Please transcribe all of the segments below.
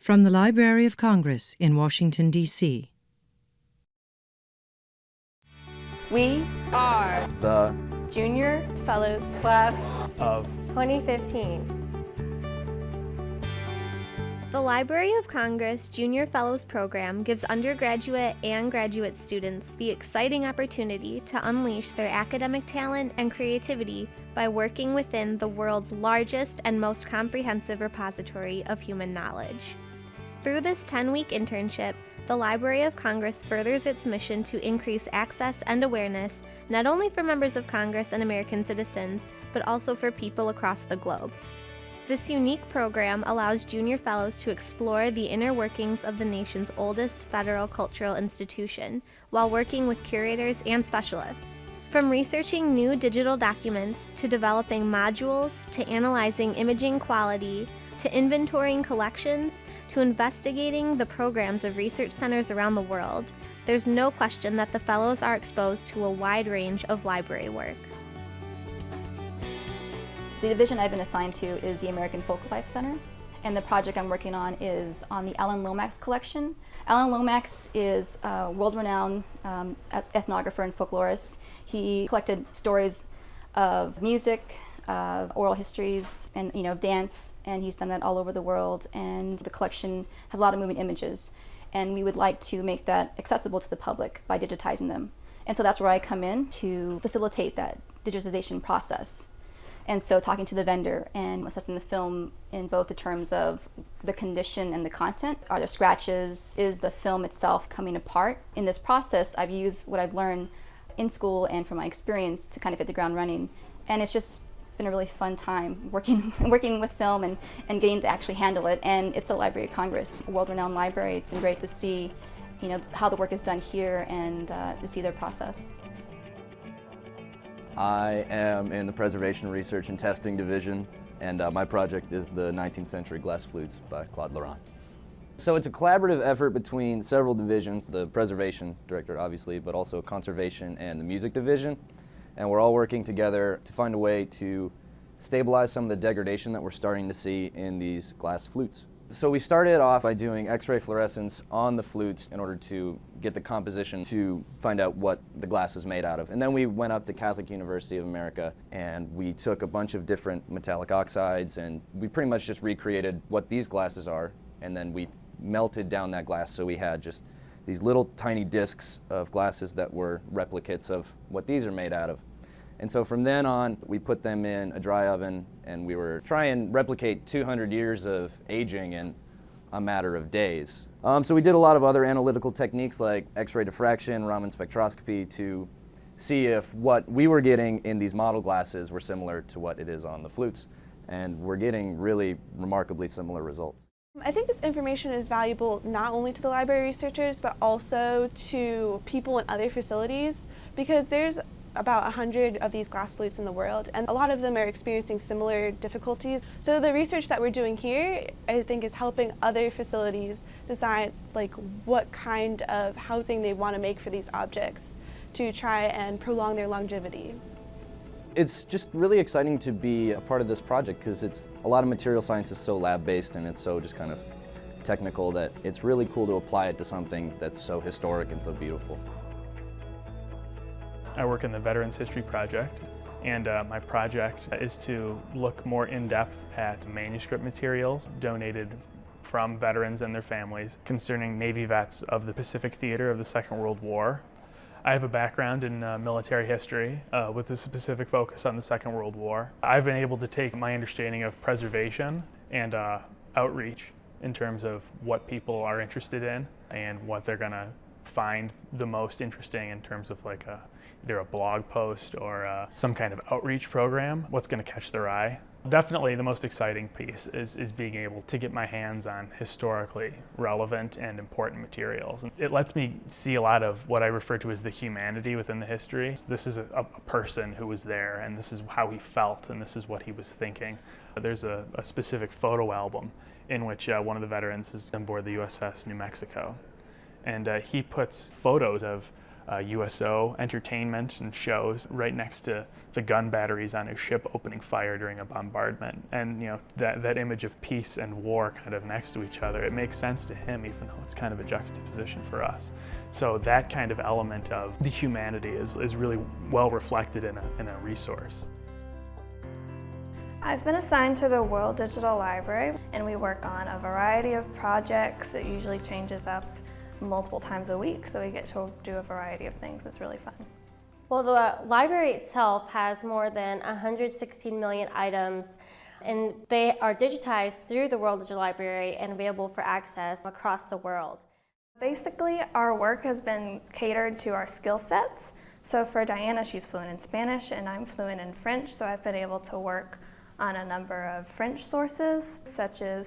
From the Library of Congress in Washington, D.C. We are the Junior Fellows Class of 2015. The Library of Congress Junior Fellows Program gives undergraduate and graduate students the exciting opportunity to unleash their academic talent and creativity by working within the world's largest and most comprehensive repository of human knowledge. Through this 10-week internship, the Library of Congress furthers its mission to increase access and awareness not only for members of Congress and American citizens, but also for people across the globe. This unique program allows junior fellows to explore the inner workings of the nation's oldest federal cultural institution while working with curators and specialists. From researching new digital documents, to developing modules, to analyzing imaging quality, to inventorying collections, to investigating the programs of research centers around the world, there's no question that the fellows are exposed to a wide range of library work. The division I've been assigned to is the American Folk Life Center, and the project I'm working on is on the Lomax collection. Lomax is a world-renowned ethnographer and folklorist. He collected stories of music, oral histories, and dance, and he's done that all over the world. And the collection has a lot of moving images, and we would like to make that accessible to the public by digitizing them. And so that's where I come in to facilitate that digitization process. And so talking to the vendor and assessing the film in both the terms of the condition and the content. Are there scratches? Is the film itself coming apart? In this process, I've used what I've learned in school and from my experience to kind of hit the ground running. And it's just been a really fun time working with film and getting to actually handle it. And it's the Library of Congress, a world-renowned library. It's been great to see how the work is done here and to see their process. I am in the Preservation Research and Testing Division, and my project is the 19th Century Glass Flutes by Claude Laurent. So it's a collaborative effort between several divisions, the Preservation Director obviously, but also Conservation and the Music Division, and we're all working together to find a way to stabilize some of the degradation that we're starting to see in these glass flutes. So we started off by doing X-ray fluorescence on the flutes in order to get the composition to find out what the glass is made out of. And then we went up to Catholic University of America and we took a bunch of different metallic oxides and we pretty much just recreated what these glasses are, and then we melted down that glass so we had just these little tiny discs of glasses that were replicates of what these are made out of. And so from then on, we put them in a dry oven and we were trying and replicate 200 years of aging in a matter of days. So we did a lot of other analytical techniques like X-ray diffraction, Raman spectroscopy to see if what we were getting in these model glasses were similar to what it is on the flutes. And we're getting really remarkably similar results. I think this information is valuable not only to the library researchers, but also to people in other facilities, because there's about 100 of these glass flutes in the world, and a lot of them are experiencing similar difficulties. So the research that we're doing here, I think, is helping other facilities decide what kind of housing they want to make for these objects to try and prolong their longevity. It's just really exciting to be a part of this project because it's a lot of material science is so lab-based and it's so just kind of technical that it's really cool to apply it to something that's so historic and so beautiful. I work in the Veterans History Project, and my project is to look more in depth at manuscript materials donated from veterans and their families concerning Navy vets of the Pacific Theater of the Second World War. I have a background in military history with a specific focus on the Second World War. I've been able to take my understanding of preservation and outreach in terms of what people are interested in and what they're going to find the most interesting in terms of either a blog post or some kind of outreach program, what's going to catch their eye. Definitely the most exciting piece is being able to get my hands on historically relevant and important materials. And it lets me see a lot of what I refer to as the humanity within the history. This is a person who was there, and this is how he felt, and this is what he was thinking. There's a specific photo album in which one of the veterans is on board the USS New Mexico. And he puts photos of USO entertainment and shows right next to gun batteries on his ship opening fire during a bombardment. And that image of peace and war kind of next to each other, it makes sense to him even though it's kind of a juxtaposition for us. So that kind of element of the humanity is really well reflected in a resource. I've been assigned to the World Digital Library, and we work on a variety of projects. It usually changes up multiple times a week, so we get to do a variety of things. It's really fun. Well, the library itself has more than 116 million items, and they are digitized through the World Digital Library and available for access across the world. Basically, our work has been catered to our skill sets. So for Diana, she's fluent in Spanish, and I'm fluent in French, so I've been able to work on a number of French sources, such as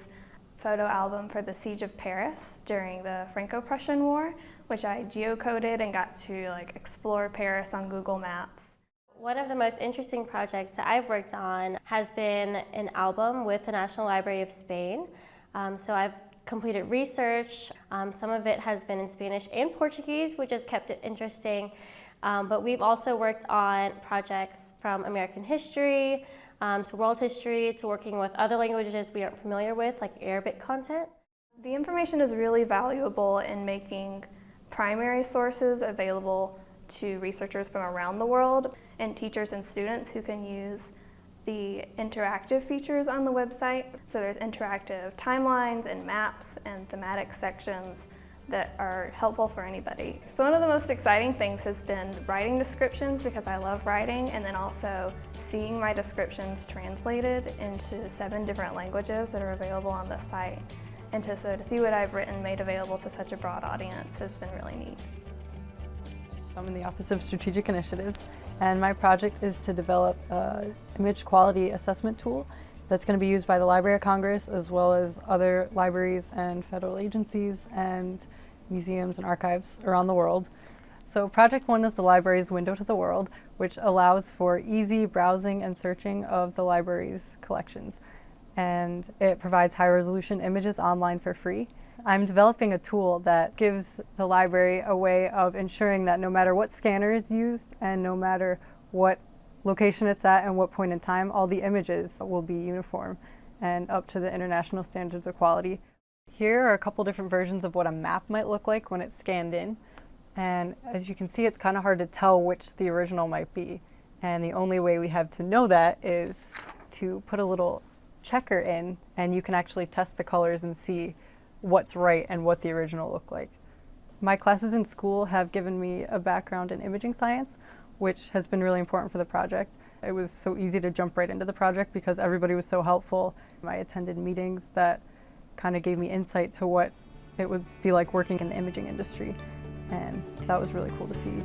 photo album for the Siege of Paris during the Franco-Prussian War, which I geocoded and got to explore Paris on Google Maps. One of the most interesting projects that I've worked on has been an album with the National Library of Spain. So I've completed research. Some of it has been in Spanish and Portuguese, which has kept it interesting. But we've also worked on projects from American history, to world history, to working with other languages we aren't familiar with, like Arabic content. The information is really valuable in making primary sources available to researchers from around the world and teachers and students who can use the interactive features on the website. So there's interactive timelines and maps and thematic sections that are helpful for anybody. So one of the most exciting things has been writing descriptions, because I love writing, and then also seeing my descriptions translated into 7 different languages that are available on the site. And to see what I've written made available to such a broad audience has been really neat. I'm in the Office of Strategic Initiatives, and my project is to develop an image quality assessment tool that's going to be used by the Library of Congress as well as other libraries and federal agencies and museums and archives around the world. So Project 1 is the library's window to the world, which allows for easy browsing and searching of the library's collections. And it provides high-resolution images online for free. I'm developing a tool that gives the library a way of ensuring that no matter what scanner is used and no matter what location it's at and what point in time, all the images will be uniform and up to the international standards of quality. Here are a couple different versions of what a map might look like when it's scanned in. And as you can see, it's kind of hard to tell which the original might be. And the only way we have to know that is to put a little checker in, and you can actually test the colors and see what's right and what the original looked like. My classes in school have given me a background in imaging science, which has been really important for the project. It was so easy to jump right into the project because everybody was so helpful. I attended meetings that kind of gave me insight to what it would be like working in the imaging industry, and that was really cool to see.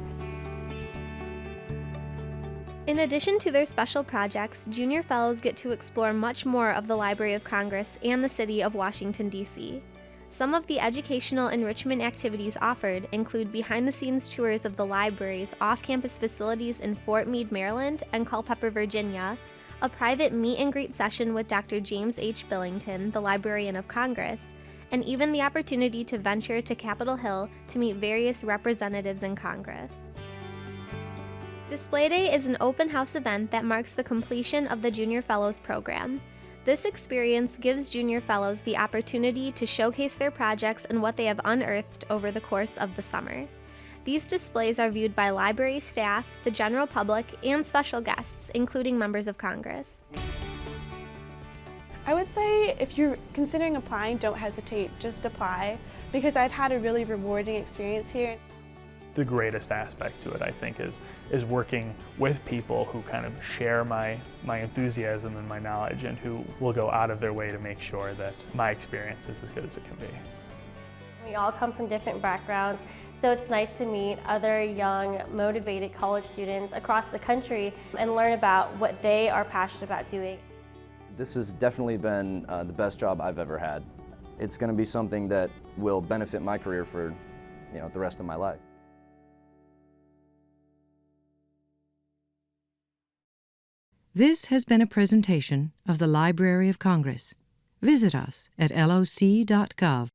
In addition to their special projects, junior fellows get to explore much more of the Library of Congress and the city of Washington, D.C. Some of the educational enrichment activities offered include behind-the-scenes tours of the library's off-campus facilities in Fort Meade, Maryland, and Culpeper, Virginia, a private meet-and-greet session with Dr. James H. Billington, the Librarian of Congress, and even the opportunity to venture to Capitol Hill to meet various representatives in Congress. Display Day is an open house event that marks the completion of the Junior Fellows program. This experience gives junior fellows the opportunity to showcase their projects and what they have unearthed over the course of the summer. These displays are viewed by library staff, the general public, and special guests, including members of Congress. I would say if you're considering applying, don't hesitate, just apply, because I've had a really rewarding experience here. The greatest aspect to it, I think, is working with people who kind of share my enthusiasm and my knowledge, and who will go out of their way to make sure that my experience is as good as it can be. We all come from different backgrounds, so it's nice to meet other young, motivated college students across the country and learn about what they are passionate about doing. This has definitely been the best job I've ever had. It's going to be something that will benefit my career for the rest of my life. This has been a presentation of the Library of Congress. Visit us at loc.gov.